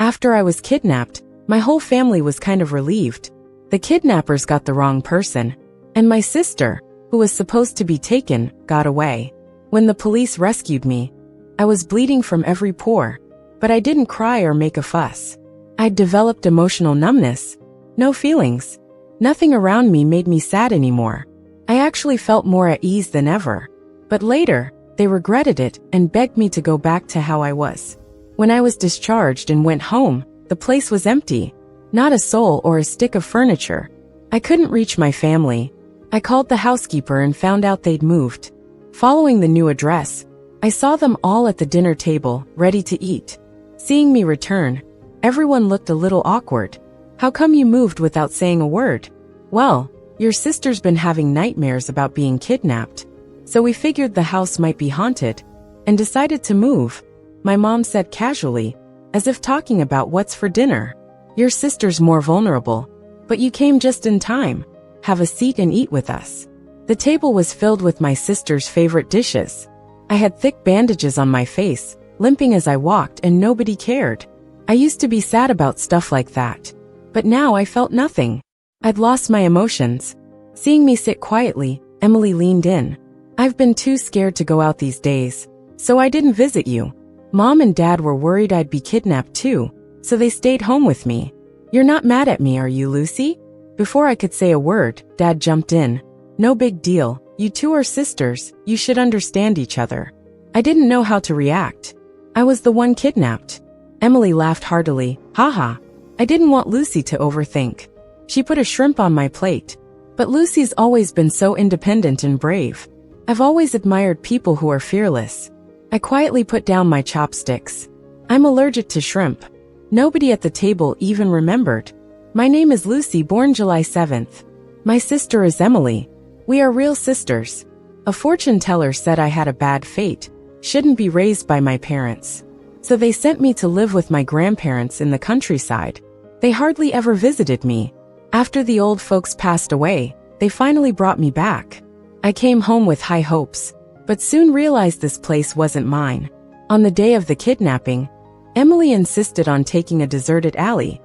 After I was kidnapped, my whole family was kind of relieved. The kidnappers got the wrong person, and my sister, who was supposed to be taken, got away. When the police rescued me, I was bleeding from every pore, but I didn't cry or make a fuss. I'd developed emotional numbness. No feelings. Nothing around me made me sad anymore. I actually felt more at ease than ever. But later, they regretted it and begged me to go back to how I was. When I was discharged and went home, the place was empty. Not a soul or a stick of furniture. I couldn't reach my family. I called the housekeeper and found out they'd moved. Following the new address, I saw them all at the dinner table, ready to eat. Seeing me return, everyone looked a little awkward. How come you moved without saying a word? Well, your sister's been having nightmares about being kidnapped. So we figured the house might be haunted, and decided to move, my mom said casually, as if talking about what's for dinner. Your sister's more vulnerable, but you came just in time. Have a seat and eat with us. The table was filled with my sister's favorite dishes. I had thick bandages on my face, limping as I walked, and nobody cared. I used to be sad about stuff like that. But now I felt nothing. I'd lost my emotions. Seeing me sit quietly, Emily leaned in. I've been too scared to go out these days, so I didn't visit you. Mom and Dad were worried I'd be kidnapped too, so they stayed home with me. You're not mad at me, are you, Lucy? Before I could say a word, Dad jumped in. No big deal. You two are sisters. You should understand each other. I didn't know how to react. I was the one kidnapped. Emily laughed heartily. Haha. I didn't want Lucy to overthink. She put a shrimp on my plate. But Lucy's always been so independent and brave. I've always admired people who are fearless. I quietly put down my chopsticks. I'm allergic to shrimp. Nobody at the table even remembered. My name is Lucy, born July 7th. My sister is Emily. We are real sisters. A fortune teller said I had a bad fate, shouldn't be raised by my parents. So they sent me to live with my grandparents in the countryside. They hardly ever visited me. After the old folks passed away, they finally brought me back. I came home with high hopes, but soon realized this place wasn't mine. On the day of the kidnapping, Emily insisted on taking a deserted alley,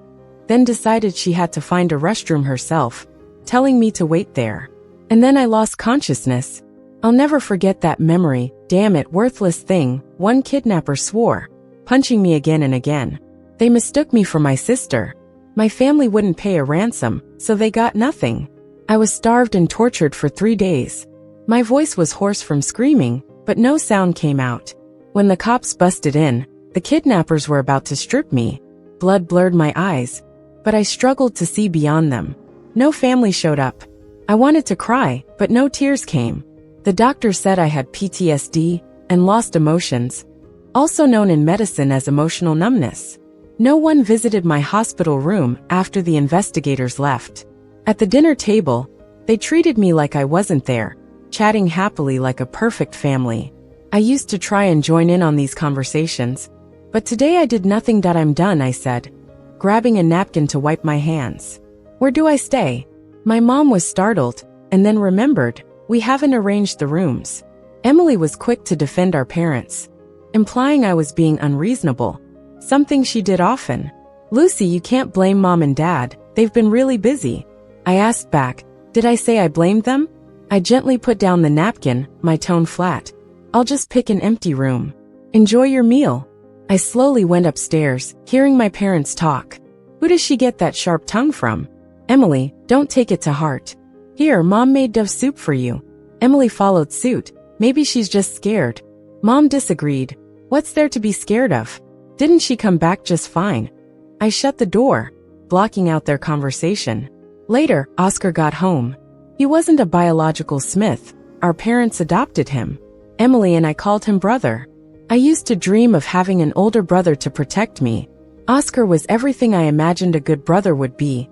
then decided she had to find a restroom herself, telling me to wait there. And then I lost consciousness. I'll never forget that memory. Damn it, worthless thing, one kidnapper swore, punching me again and again. They mistook me for my sister. My family wouldn't pay a ransom, so they got nothing. I was starved and tortured for 3 days. My voice was hoarse from screaming, but no sound came out. When the cops busted in, the kidnappers were about to strip me. Blood blurred my eyes, but I struggled to see beyond them. No family showed up. I wanted to cry, but no tears came. The doctor said I had PTSD and lost emotions, also known in medicine as emotional numbness. No one visited my hospital room after the investigators left. At the dinner table, they treated me like I wasn't there, chatting happily like a perfect family. I used to try and join in on these conversations, but today I did nothing. I'm done, I said, grabbing a napkin to wipe my hands. Where do I stay? My mom was startled, and then remembered, we haven't arranged the rooms. Emily was quick to defend our parents, implying I was being unreasonable, something she did often. Lucy, you can't blame Mom and Dad, they've been really busy. I asked back, did I say I blamed them? I gently put down the napkin, my tone flat. I'll just pick an empty room. Enjoy your meal. I slowly went upstairs, hearing my parents talk. Who does she get that sharp tongue from? Emily, don't take it to heart. Here, Mom made dove soup for you. Emily followed suit. Maybe she's just scared. Mom disagreed. What's there to be scared of? Didn't she come back just fine? I shut the door, blocking out their conversation. Later, Oscar got home. He wasn't a biological Smith. Our parents adopted him. Emily and I called him brother. I used to dream of having an older brother to protect me. Oscar was everything I imagined a good brother would be.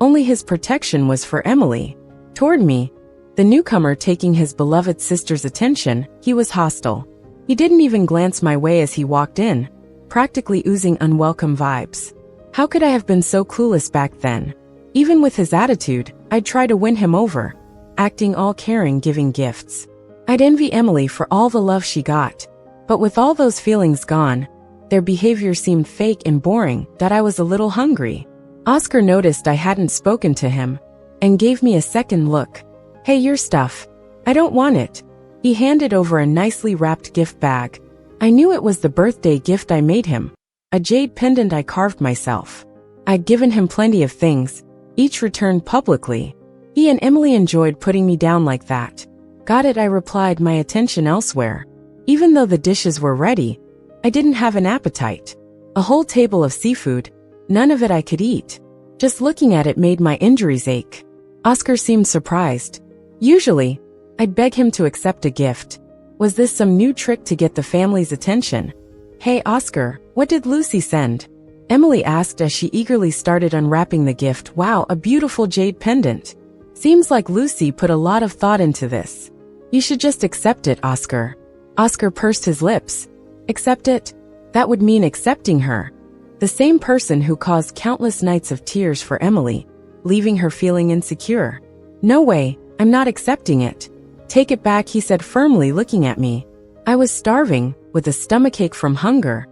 Only his protection was for Emily. Toward me, the newcomer taking his beloved sister's attention, he was hostile. He didn't even glance my way as he walked in, practically oozing unwelcome vibes. How could I have been so clueless back then? Even with his attitude, I'd try to win him over, acting all caring, giving gifts. I'd envy Emily for all the love she got. But with all those feelings gone, Their behavior seemed fake and boring, that I was a little hungry. Oscar noticed I hadn't spoken to him and gave me a second look. Hey, your stuff. I don't want it. He handed over a nicely wrapped gift bag. I knew it was the birthday gift I made him. A jade pendant I carved myself. I'd given him plenty of things, each returned publicly. He and Emily enjoyed putting me down like that. Got it, I replied, my attention elsewhere. Even though the dishes were ready, I didn't have an appetite. A whole table of seafood, none of it I could eat. Just looking at it made my injuries ache. Oscar seemed surprised. Usually, I'd beg him to accept a gift. Was this some new trick to get the family's attention? Hey Oscar, what did Lucy send? Emily asked as she eagerly started unwrapping the gift. Wow, a beautiful jade pendant. Seems like Lucy put a lot of thought into this. You should just accept it, Oscar. Oscar pursed his lips. Accept it? That would mean accepting her. The same person who caused countless nights of tears for Emily, leaving her feeling insecure. No way, I'm not accepting it. Take it back, he said firmly, looking at me. I was starving, with a stomachache from hunger,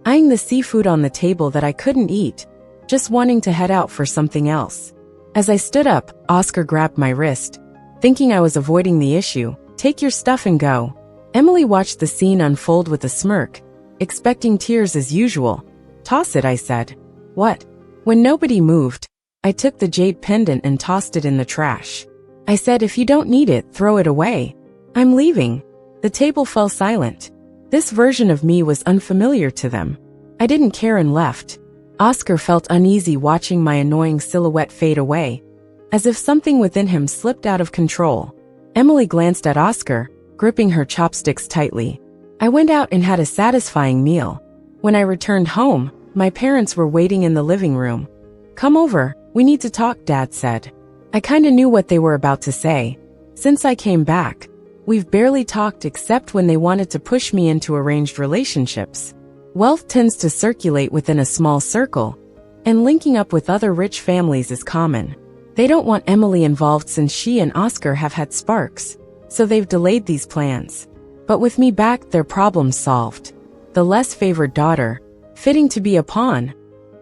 eyeing the seafood on the table that I couldn't eat, just wanting to head out for something else. As I stood up, Oscar grabbed my wrist, thinking I was avoiding the issue. Take your stuff and go. Emily watched the scene unfold with a smirk, expecting tears as usual. Toss it, I said. What? When nobody moved, I took the jade pendant and tossed it in the trash. I said, if you don't need it, throw it away. I'm leaving. The table fell silent. This version of me was unfamiliar to them. I didn't care and left. Oscar felt uneasy watching my annoying silhouette fade away, as if something within him slipped out of control. Emily glanced at Oscar, gripping her chopsticks tightly. I went out and had a satisfying meal. When I returned home, my parents were waiting in the living room. Come over, we need to talk, Dad said. I kinda knew what they were about to say. Since I came back, we've barely talked except when they wanted to push me into arranged relationships. Wealth tends to circulate within a small circle, and linking up with other rich families is common. They don't want Emily involved since she and Oscar have had sparks, so they've delayed these plans. But with me back, their problem's solved. The less favored daughter, fitting to be a pawn.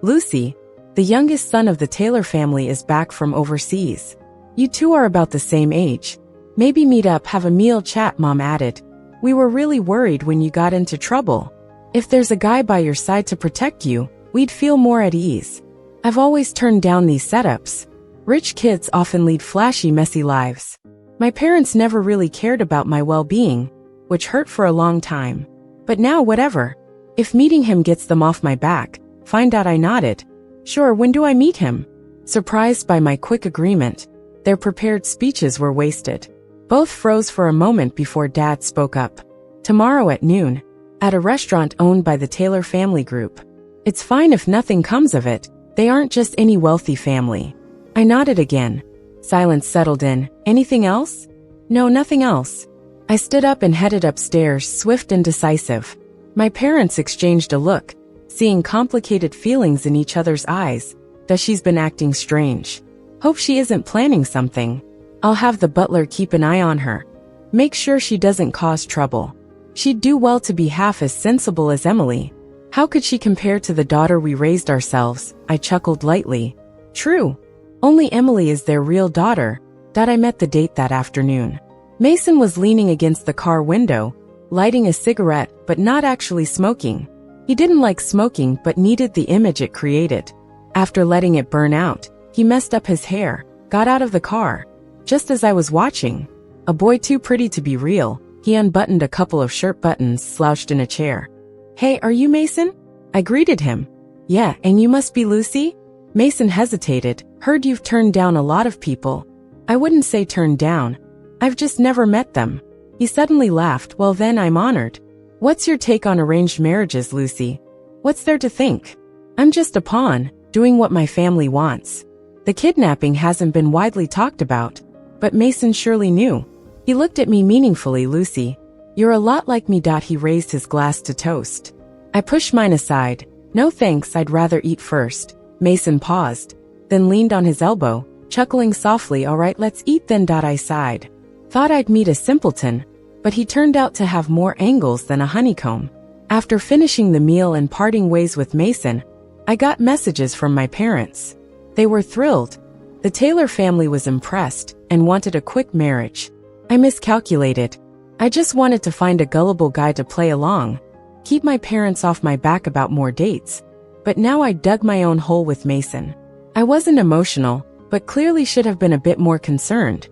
Lucy, the youngest son of the Taylor family, is back from overseas. You two are about the same age. Maybe meet up, have a meal, chat, Mom added. We were really worried when you got into trouble. If there's a guy by your side to protect you, we'd feel more at ease. I've always turned down these setups. Rich kids often lead flashy, messy lives. My parents never really cared about my well-being, which hurt for a long time. But now, whatever. If meeting him gets them off my back, find out, I nodded. Sure, when do I meet him? Surprised by my quick agreement, their prepared speeches were wasted. Both froze for a moment before Dad spoke up. Tomorrow at noon, at a restaurant owned by the Taylor family group. It's fine if nothing comes of it. They aren't just any wealthy family. I nodded again. Silence settled in. Anything else? No, nothing else. I stood up and headed upstairs, swift and decisive. My parents exchanged a look, seeing complicated feelings in each other's eyes. Does she's been acting strange? Hope she isn't planning something. I'll have the butler keep an eye on her. Make sure she doesn't cause trouble. She'd do well to be half as sensible as Emily. How could she compare to the daughter we raised ourselves? I chuckled lightly. True. Only Emily is their real daughter. That I met the date that afternoon. Mason was leaning against the car window, lighting a cigarette but not actually smoking. He didn't like smoking but needed the image it created. After letting it burn out, he messed up his hair, got out of the car. Just as I was watching, a boy too pretty to be real, he unbuttoned a couple of shirt buttons, slouched in a chair. Hey, are you Mason? I greeted him. Yeah, and you must be Lucy? Mason hesitated. Heard you've turned down a lot of people. I wouldn't say turned down. I've just never met them. He suddenly laughed. Well then, I'm honored. What's your take on arranged marriages, Lucy? What's there to think? I'm just a pawn, doing what my family wants. The kidnapping hasn't been widely talked about, but Mason surely knew. He looked at me meaningfully. Lucy, you're a lot like me. He raised his glass to toast. I pushed mine aside. No thanks, I'd rather eat first. Mason paused, then leaned on his elbow, chuckling softly. All right, let's eat then. I sighed. Thought I'd meet a simpleton, but he turned out to have more angles than a honeycomb. After finishing the meal and parting ways with Mason, I got messages from my parents. They were thrilled. The Taylor family was impressed and wanted a quick marriage. I miscalculated. I just wanted to find a gullible guy to play along, keep my parents off my back about more dates. But now I dug my own hole with Mason. I wasn't emotional, but clearly should have been a bit more concerned.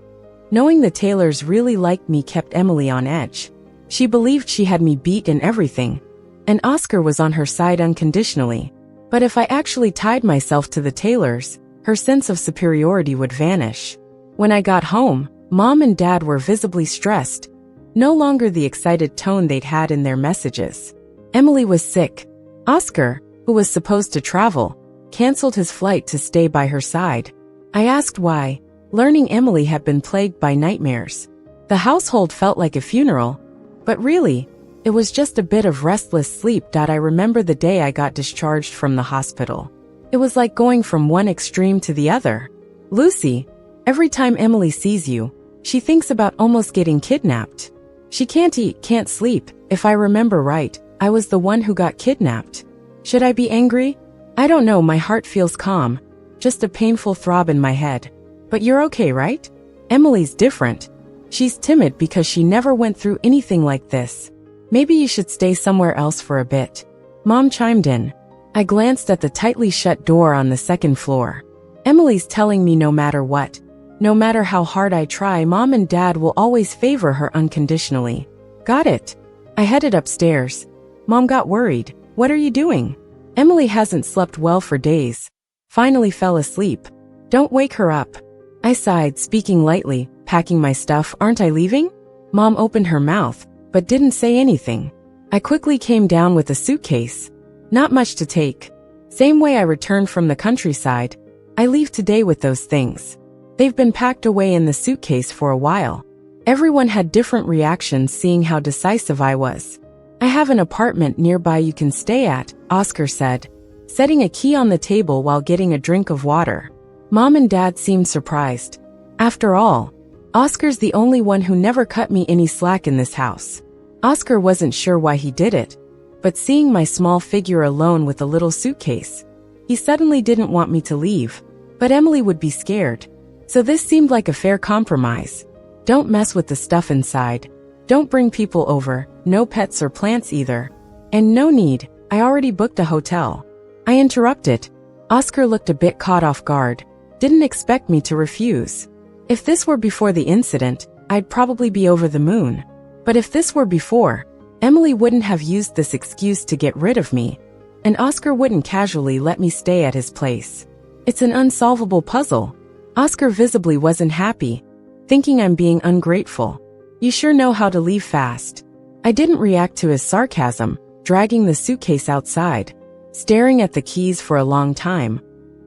Knowing the Taylors really liked me kept Emily on edge. She believed she had me beat and everything, and Oscar was on her side unconditionally. But if I actually tied myself to the Taylors, her sense of superiority would vanish. When I got home, Mom and Dad were visibly stressed, no longer the excited tone they'd had in their messages. Emily was sick. Oscar, who was supposed to travel, canceled his flight to stay by her side. I asked why, learning Emily had been plagued by nightmares. The household felt like a funeral, but really, it was just a bit of restless sleep. I remember the day I got discharged from the hospital. It was like going from one extreme to the other. Lucy, every time Emily sees you, she thinks about almost getting kidnapped. She can't eat, can't sleep. If I remember right, I was the one who got kidnapped. Should I be angry? I don't know, my heart feels calm, just a painful throb in my head. But you're okay, right? Emily's different. She's timid because she never went through anything like this. Maybe you should stay somewhere else for a bit. Mom chimed in. I glanced at the tightly shut door on the second floor. Emily's telling me no matter what, no matter how hard I try, Mom and Dad will always favor her unconditionally. Got it. I headed upstairs. Mom got worried. What are you doing? Emily hasn't slept well for days. Finally fell asleep. Don't wake her up. I sighed, speaking lightly, packing my stuff. Aren't I leaving? Mom opened her mouth, but didn't say anything. I quickly came down with a suitcase. Not much to take. Same way I returned from the countryside. I leave today with those things. They've been packed away in the suitcase for a while. Everyone had different reactions seeing how decisive I was. I have an apartment nearby you can stay at, Oscar said, setting a key on the table while getting a drink of water. Mom and Dad seemed surprised. After all, Oscar's the only one who never cut me any slack in this house. Oscar wasn't sure why he did it, but seeing my small figure alone with a little suitcase, he suddenly didn't want me to leave. But Emily would be scared. So this seemed like a fair compromise. Don't mess with the stuff inside. Don't bring people over, no pets or plants either. And no need, I already booked a hotel. I interrupted. Oscar looked a bit caught off guard. Didn't expect me to refuse. If this were before the incident, I'd probably be over the moon. But if this were before, Emily wouldn't have used this excuse to get rid of me. And Oscar wouldn't casually let me stay at his place. It's an unsolvable puzzle. Oscar visibly wasn't happy, thinking I'm being ungrateful. You sure know how to leave fast. I didn't react to his sarcasm, dragging the suitcase outside, staring at the keys for a long time.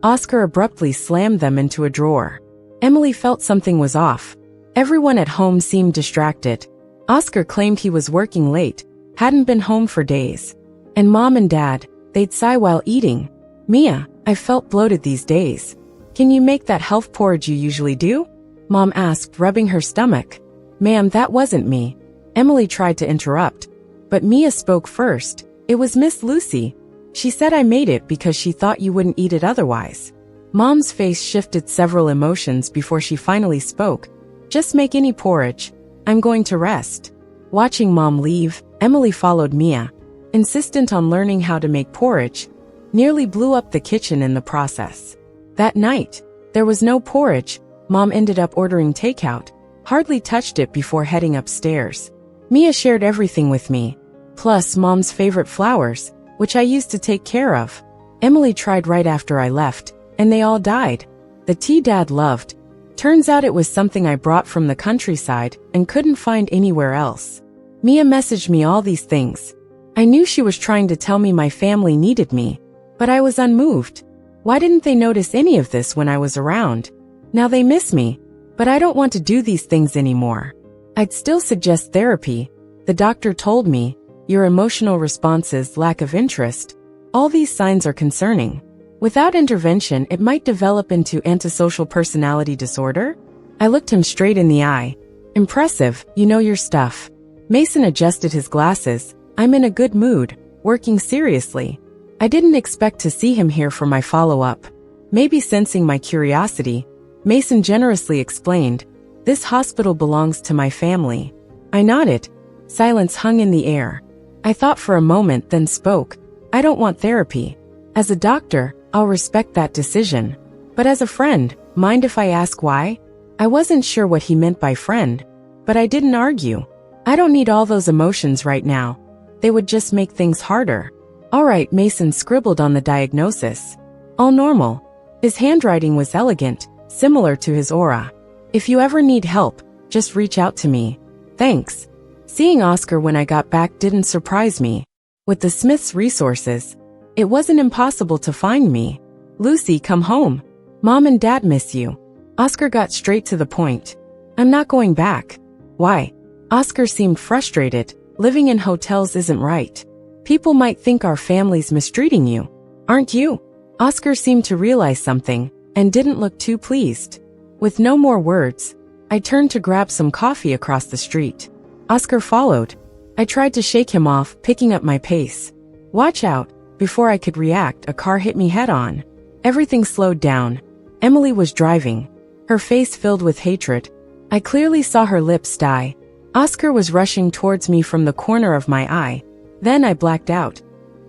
Oscar abruptly slammed them into a drawer. Emily felt something was off. Everyone at home seemed distracted. Oscar claimed he was working late, hadn't been home for days. And Mom and Dad, they'd sigh while eating. Mia, I felt bloated these days. Can you make that health porridge you usually do? Mom asked, rubbing her stomach. Ma'am, that wasn't me. Emily tried to interrupt, but Mia spoke first. It was Miss Lucy. She said I made it because she thought you wouldn't eat it otherwise. Mom's face shifted several emotions before she finally spoke. Just make any porridge. I'm going to rest. Watching Mom leave, Emily followed Mia, insistent on learning how to make porridge, nearly blew up the kitchen in the process. That night, there was no porridge. Mom ended up ordering takeout, hardly touched it before heading upstairs. Mia shared everything with me, plus Mom's favorite flowers, which I used to take care of. Emily tried right after I left, and they all died. The tea Dad loved. Turns out it was something I brought from the countryside and couldn't find anywhere else. Mia messaged me all these things. I knew she was trying to tell me my family needed me, but I was unmoved. Why didn't they notice any of this when I was around? Now they miss me, but I don't want to do these things anymore. I'd still suggest therapy. The doctor told me, your emotional responses, lack of interest, all these signs are concerning. Without intervention, it might develop into antisocial personality disorder. I looked him straight in the eye. Impressive, you know your stuff. Mason adjusted his glasses, I'm in a good mood, working seriously. I didn't expect to see him here for my follow-up. Maybe sensing my curiosity, Mason generously explained, "This hospital belongs to my family." I nodded. Silence hung in the air. I thought for a moment, then spoke. "I don't want therapy. As a doctor, I'll respect that decision. But as a friend, mind if I ask why?" I wasn't sure what he meant by friend, but I didn't argue. I don't need all those emotions right now. They would just make things harder. "All right," Mason scribbled on the diagnosis. "All normal." His handwriting was elegant, similar to his aura. "If you ever need help, just reach out to me." "Thanks." Seeing Oscar when I got back didn't surprise me. With the Smiths' resources, it wasn't impossible to find me. "Lucy, come home. Mom and Dad miss you." Oscar got straight to the point. "I'm not going back." "Why?" Oscar seemed frustrated. "Living in hotels isn't right. People might think our family's mistreating you. Aren't you?" Oscar seemed to realize something, and didn't look too pleased. With no more words, I turned to grab some coffee across the street. Oscar followed. I tried to shake him off, picking up my pace. "Watch out." Before I could react, a car hit me head-on. Everything slowed down. Emily was driving, her face filled with hatred. I clearly saw her lips die. Oscar was rushing towards me from the corner of my eye. Then I blacked out.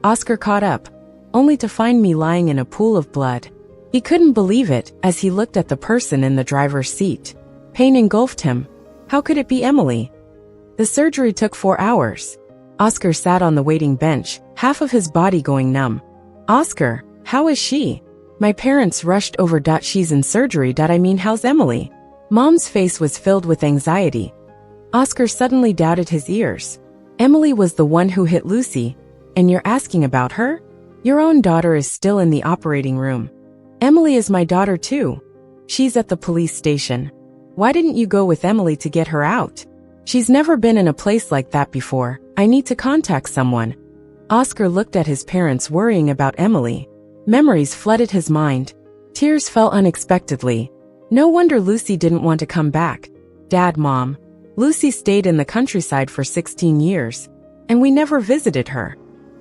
Oscar caught up, only to find me lying in a pool of blood. He couldn't believe it as he looked at the person in the driver's seat. Pain engulfed him. How could it be Emily? The surgery took 4 hours. Oscar sat on the waiting bench, half of his body going numb. "Oscar, how is she?" My parents rushed over. "She's in surgery. I mean, how's Emily?" Mom's face was filled with anxiety. Oscar suddenly doubted his ears. "Emily was the one who hit Lucy, and you're asking about her? Your own daughter is still in the operating room." "Emily is my daughter too. She's at the police station." "Why didn't you go with Emily to get her out?" "She's never been in a place like that before. I need to contact someone." Oscar looked at his parents, worrying about Emily. Memories flooded his mind. Tears fell unexpectedly. No wonder Lucy didn't want to come back. "Dad, Mom. Lucy stayed in the countryside for 16 years, and we never visited her.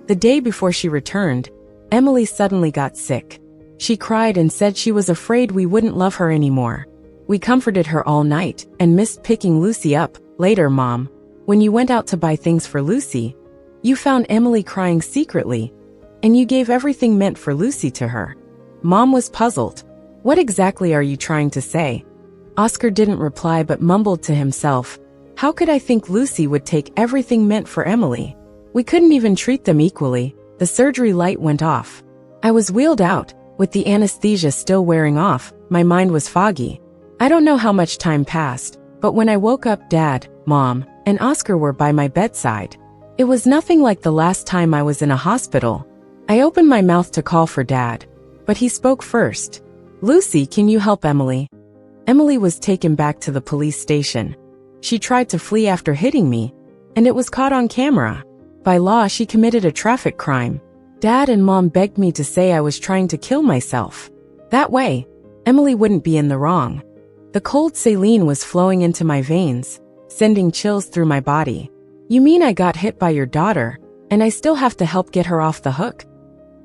The day before she returned, Emily suddenly got sick. She cried and said she was afraid we wouldn't love her anymore. We comforted her all night and missed picking Lucy up. Later, Mom, when you went out to buy things for Lucy, you found Emily crying secretly, and you gave everything meant for Lucy to her." Mom was puzzled. "What exactly are you trying to say?" Oscar didn't reply but mumbled to himself. "How could I think Lucy would take everything meant for Emily? We couldn't even treat them equally." The surgery light went off. I was wheeled out, with the anesthesia still wearing off. My mind was foggy. I don't know how much time passed, but when I woke up, Dad, Mom, and Oscar were by my bedside. It was nothing like the last time I was in a hospital. I opened my mouth to call for Dad, but he spoke first. "Lucy, can you help Emily?" Emily was taken back to the police station. She tried to flee after hitting me, and it was caught on camera. By law, she committed a traffic crime. Dad and Mom begged me to say I was trying to kill myself. That way, Emily wouldn't be in the wrong. The cold saline was flowing into my veins, sending chills through my body. "You mean I got hit by your daughter, and I still have to help get her off the hook?"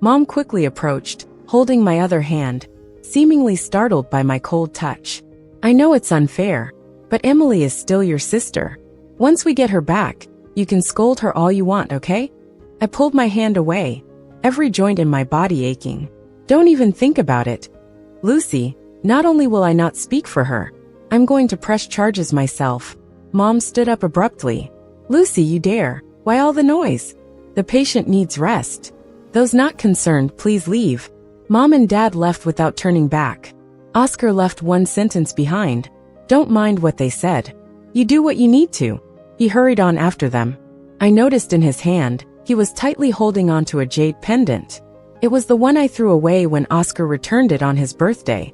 Mom quickly approached, holding my other hand, seemingly startled by my cold touch. "I know it's unfair, but Emily is still your sister. Once we get her back, you can scold her all you want, okay?" I pulled my hand away, every joint in my body aching. "Don't even think about it. Lucy, not only will I not speak for her, I'm going to press charges myself." Mom stood up abruptly. "Lucy, you dare? Why all the noise? The patient needs rest. Those not concerned, please leave." Mom and Dad left without turning back. Oscar left one sentence behind. "Don't mind what they said. You do what you need to." He hurried on after them. I noticed in his hand, he was tightly holding onto a jade pendant. It was the one I threw away when Oscar returned it on his birthday.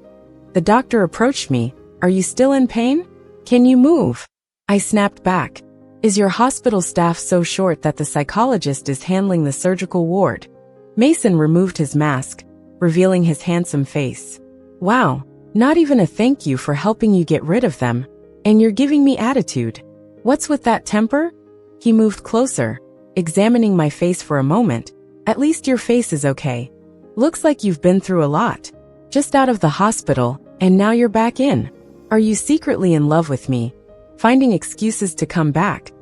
The doctor approached me. "Are you still in pain? Can you move?" I snapped back. "Is your hospital staff so short that the psychologist is handling the surgical ward?" Mason removed his mask, revealing his handsome face. "Wow, not even a thank you for helping you get rid of them. And you're giving me attitude. What's with that temper?" He moved closer. examining my face for a moment. At least your face is okay. Looks like you've been through a lot. Just out of the hospital, and now you're back in. Are you secretly in love with me? Finding excuses to come back?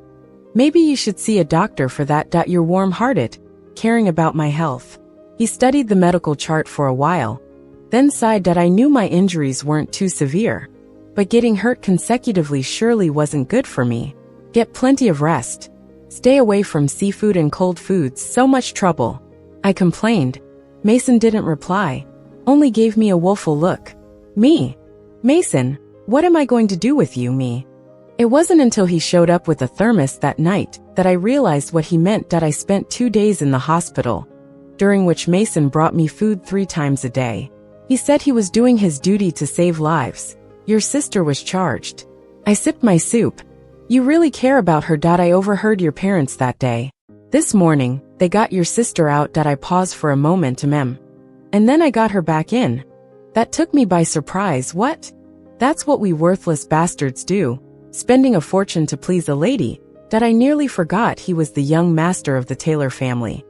Maybe you should see a doctor for that. You're warm-hearted, caring about my health. He studied the medical chart for a while, then sighed that I knew my injuries weren't too severe. But getting hurt consecutively surely wasn't good for me. Get plenty of rest. Stay away from seafood and cold foods, so much trouble. I complained. Mason didn't reply, only gave me a woeful look. Me? Mason, what am I going to do with you, me? It wasn't until he showed up with a thermos that night that I realized what he meant. That I spent 2 days in the hospital, during which Mason brought me food 3 times a day. He said he was doing his duty to save lives. Your sister was charged. I sipped my soup. You really care about her. I overheard your parents that day. This morning, they got your sister out. I paused for a moment. And then I got her back in. That took me by surprise. What? That's what we worthless bastards do, spending a fortune to please a lady. I nearly forgot he was the young master of the Taylor family.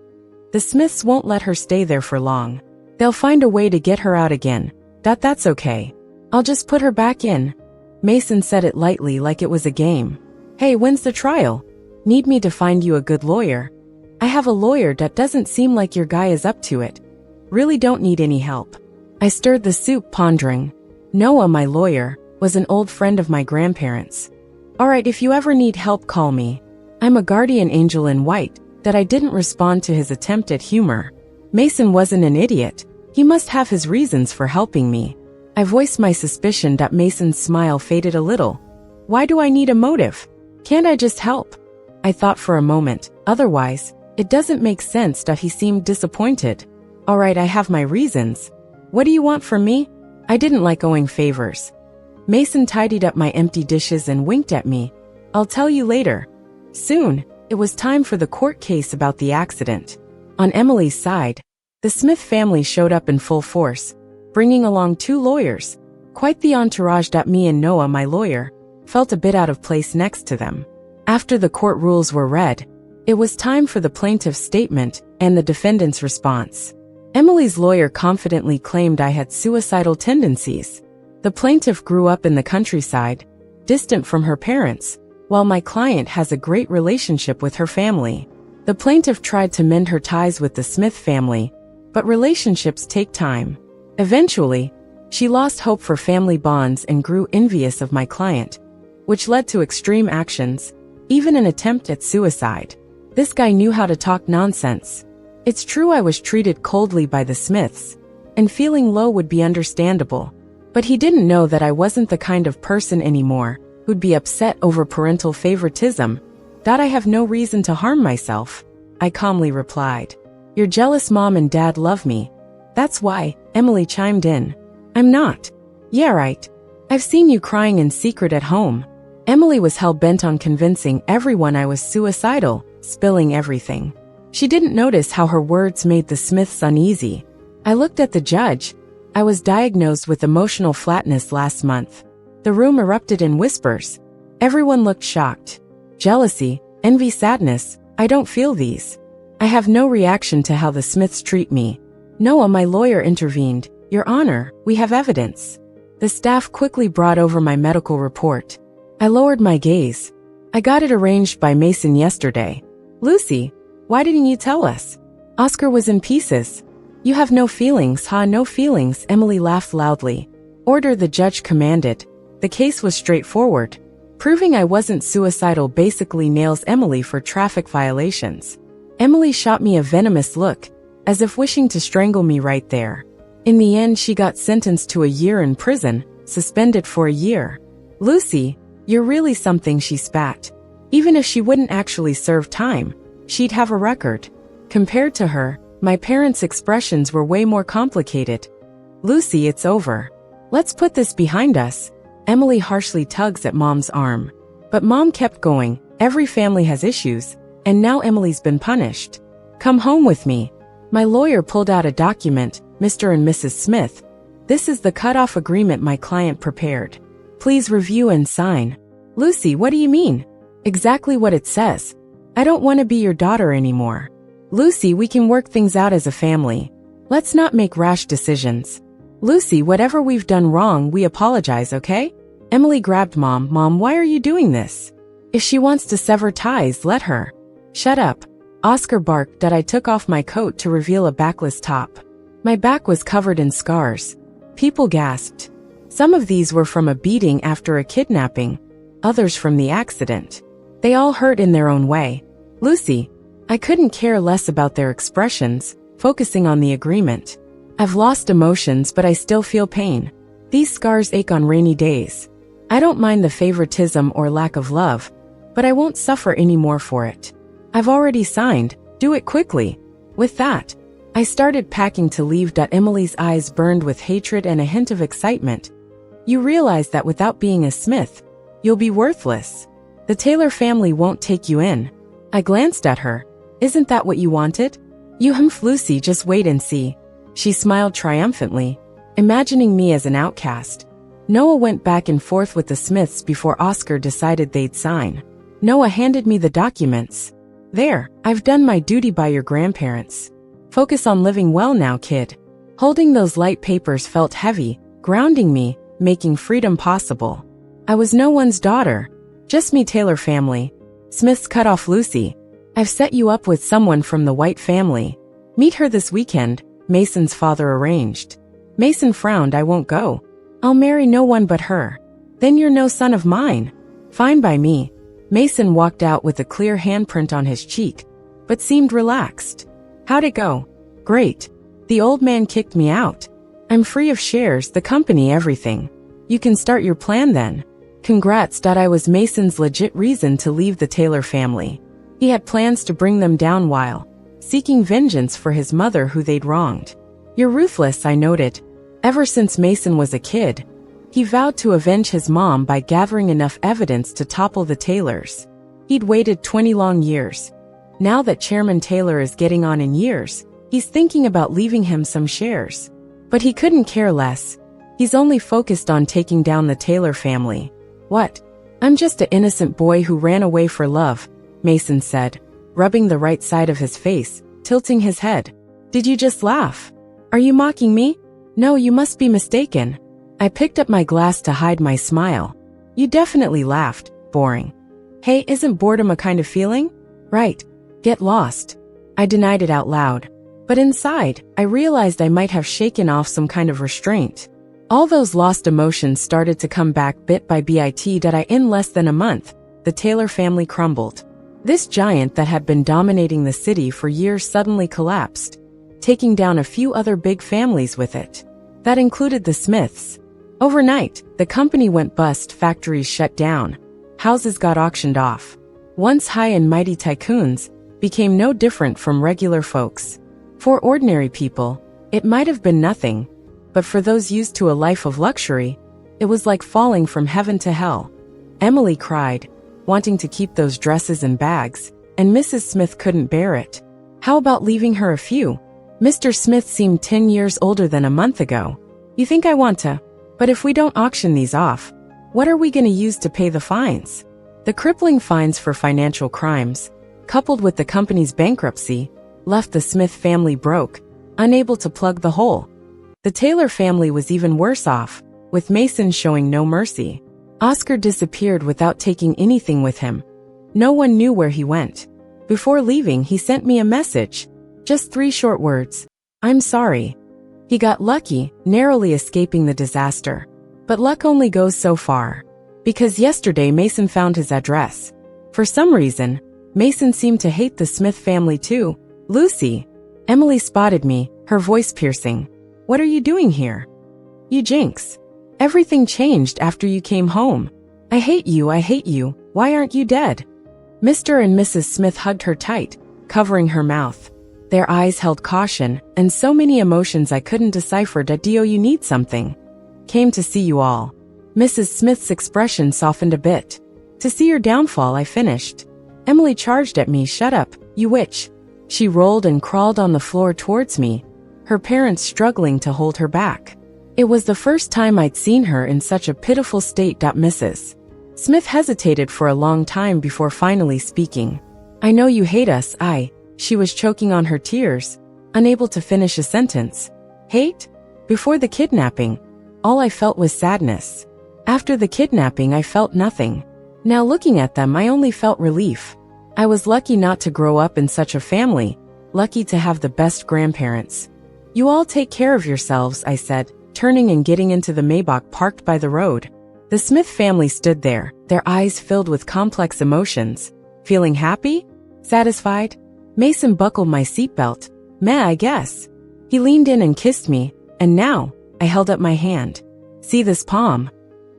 The Smiths won't let her stay there for long. They'll find a way to get her out again. That's okay. I'll just put her back in. Mason said it lightly, like it was a game. Hey, when's the trial? Need me to find you a good lawyer? I have a lawyer. Doesn't seem like your guy is up to it. Really don't need any help. I stirred the soup, pondering. Noah, my lawyer, was an old friend of my grandparents. Alright, if you ever need help, call me. I'm a guardian angel in white. I didn't respond to his attempt at humor. Mason wasn't an idiot. He must have his reasons for helping me. I voiced my suspicion. Mason's smile faded a little. Why do I need a motive? Can't I just help? I thought for a moment. Otherwise, it doesn't make sense. He seemed disappointed. Alright, I have my reasons. What do you want from me? I didn't like owing favors. Mason tidied up my empty dishes and winked at me. I'll tell you later. Soon, it was time for the court case about the accident. On Emily's side, the Smith family showed up in full force, bringing along 2 lawyers. Quite the entourage. Me and Noah, my lawyer, felt a bit out of place next to them. After the court rules were read, it was time for the plaintiff's statement and the defendant's response. Emily's lawyer confidently claimed I had suicidal tendencies. The plaintiff grew up in the countryside, distant from her parents, while my client has a great relationship with her family. The plaintiff tried to mend her ties with the Smith family, but relationships take time. Eventually, she lost hope for family bonds and grew envious of my client, which led to extreme actions, even an attempt at suicide. This guy knew how to talk nonsense. It's true I was treated coldly by the Smiths, and feeling low would be understandable. But he didn't know that I wasn't the kind of person anymore who'd be upset over parental favoritism. I have no reason to harm myself, I calmly replied. Your jealous mom and dad love me. That's why, Emily chimed in. I'm not. Yeah, right. I've seen you crying in secret at home. Emily was hell-bent on convincing everyone I was suicidal, spilling everything. She didn't notice how her words made the Smiths uneasy. I looked at the judge. I was diagnosed with emotional flatness last month. The room erupted in whispers. Everyone looked shocked. Jealousy, envy, sadness, I don't feel these. I have no reaction to how the Smiths treat me. Noah, my lawyer, intervened. Your Honor, we have evidence. The staff quickly brought over my medical report. I lowered my gaze. I got it arranged by Mason yesterday. Lucy, why didn't you tell us? Oscar was in pieces. You have no feelings, huh? No feelings, Emily laughed loudly. Order, the judge commanded. The case was straightforward. Proving I wasn't suicidal basically nails Emily for traffic violations. Emily shot me a venomous look, as if wishing to strangle me right there. In the end, she got sentenced to a year in prison, suspended for a year. Lucy, you're really something, she spat. Even if she wouldn't actually serve time, she'd have a record. Compared to her, my parents' expressions were way more complicated. Lucy, it's over. Let's put this behind us. Emily harshly tugs at Mom's arm. But Mom kept going. Every family has issues, and now Emily's been punished. Come home with me. My lawyer pulled out a document, Mr. and Mrs. Smith. This is the cutoff agreement my client prepared. Please review and sign. Lucy, what do you mean? Exactly what it says. I don't want to be your daughter anymore. Lucy, we can work things out as a family. Let's not make rash decisions. Lucy, whatever we've done wrong, we apologize, okay? Emily grabbed Mom. Mom, why are you doing this? If she wants to sever ties, let her. Shut up. Oscar barked that I took off my coat to reveal a backless top. My back was covered in scars. People gasped. Some of these were from a beating after a kidnapping, others from the accident. They all hurt in their own way. Lucy, I couldn't care less about their expressions, focusing on the agreement. I've lost emotions, but I still feel pain. These scars ache on rainy days. I don't mind the favoritism or lack of love, but I won't suffer any more for it. I've already signed. Do it quickly. With that, I started packing to leave. Emily's eyes burned with hatred and a hint of excitement. You realize that without being a Smith, you'll be worthless. The Taylor family won't take you in. I glanced at her. Isn't that what you wanted? You Lucy, just wait and see. She smiled triumphantly, imagining me as an outcast. Noah went back and forth with the Smiths before Oscar decided they'd sign. Noah handed me the documents. There, I've done my duty by your grandparents. Focus on living well now, kid. Holding those light papers felt heavy, grounding me, making freedom possible. I was no one's daughter. Just me, Taylor family. Smiths cut off Lucy. I've set you up with someone from the White family. Meet her this weekend, Mason's father arranged. Mason frowned. I won't go. I'll marry no one but her. Then you're no son of mine. Fine by me. Mason walked out with a clear handprint on his cheek, but seemed relaxed. How'd it go? Great. The old man kicked me out. I'm free of shares, the company, everything. You can start your plan then. Congrats. I was Mason's legit reason to leave the Taylor family. He had plans to bring them down while seeking vengeance for his mother who they'd wronged. You're ruthless, I noted. Ever since Mason was a kid, he vowed to avenge his mom by gathering enough evidence to topple the Taylors. He'd waited 20 long years. Now that Chairman Taylor is getting on in years, he's thinking about leaving him some shares. But he couldn't care less. He's only focused on taking down the Taylor family. What? I'm just an innocent boy who ran away for love, Mason said, rubbing the right side of his face, tilting his head. Did you just laugh? Are you mocking me? No, you must be mistaken. I picked up my glass to hide my smile. You definitely laughed. Boring. Hey, isn't boredom a kind of feeling? Right. Get lost. I denied it out loud. But inside, I realized I might have shaken off some kind of restraint. All those lost emotions started to come back bit by bit. In less than a month, the Taylor family crumbled. This giant that had been dominating the city for years suddenly collapsed, taking down a few other big families with it. That included the Smiths. Overnight, the company went bust, factories shut down, houses got auctioned off. Once high and mighty tycoons became no different from regular folks. For ordinary people, it might have been nothing, but for those used to a life of luxury, it was like falling from heaven to hell. Emily cried, wanting to keep those dresses and bags, and Mrs. Smith couldn't bear it. How about leaving her a few? Mr. Smith seemed 10 years older than a month ago. You think I want to? But if we don't auction these off, what are we going to use to pay the fines? The crippling fines for financial crimes, coupled with the company's bankruptcy, left the Smith family broke, unable to plug the hole. The Taylor family was even worse off, with Mason showing no mercy. Oscar disappeared without taking anything with him. No one knew where he went. Before leaving, he sent me a message. Just 3 short words. I'm sorry. He got lucky, narrowly escaping the disaster. But luck only goes so far. Because yesterday Mason found his address. For some reason, Mason seemed to hate the Smith family too. Lucy. Emily spotted me, her voice piercing. What are you doing here? You jinx. Everything changed after you came home. I hate you, I hate you. Why aren't you dead? Mr. and Mrs. Smith hugged her tight, covering her mouth. Their eyes held caution, and so many emotions I couldn't decipher. Do you need something? Came to see you all. Mrs. Smith's expression softened a bit. To see your downfall, I finished. Emily charged at me. Shut up, you witch. She rolled and crawled on the floor towards me, her parents struggling to hold her back. It was the first time I'd seen her in such a pitiful state. Mrs. Smith hesitated for a long time before finally speaking. I know you hate us, She was choking on her tears, unable to finish a sentence. Hate? Before the kidnapping, all I felt was sadness. After the kidnapping, I felt nothing. Now looking at them, I only felt relief. I was lucky not to grow up in such a family, lucky to have the best grandparents. You all take care of yourselves, I said, turning and getting into the Maybach parked by the road. The Smith family stood there, their eyes filled with complex emotions. Feeling happy? Satisfied? Mason buckled my seatbelt. Meh, I guess. He leaned in and kissed me, and now, I held up my hand. See this palm?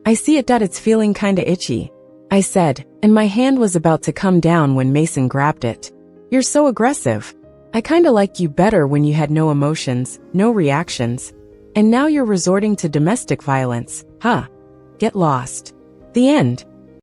I see it. It's feeling kinda itchy, I said, and my hand was about to come down when Mason grabbed it. You're so aggressive. I kinda liked you better when you had no emotions, no reactions. And now you're resorting to domestic violence, huh? Get lost. The end.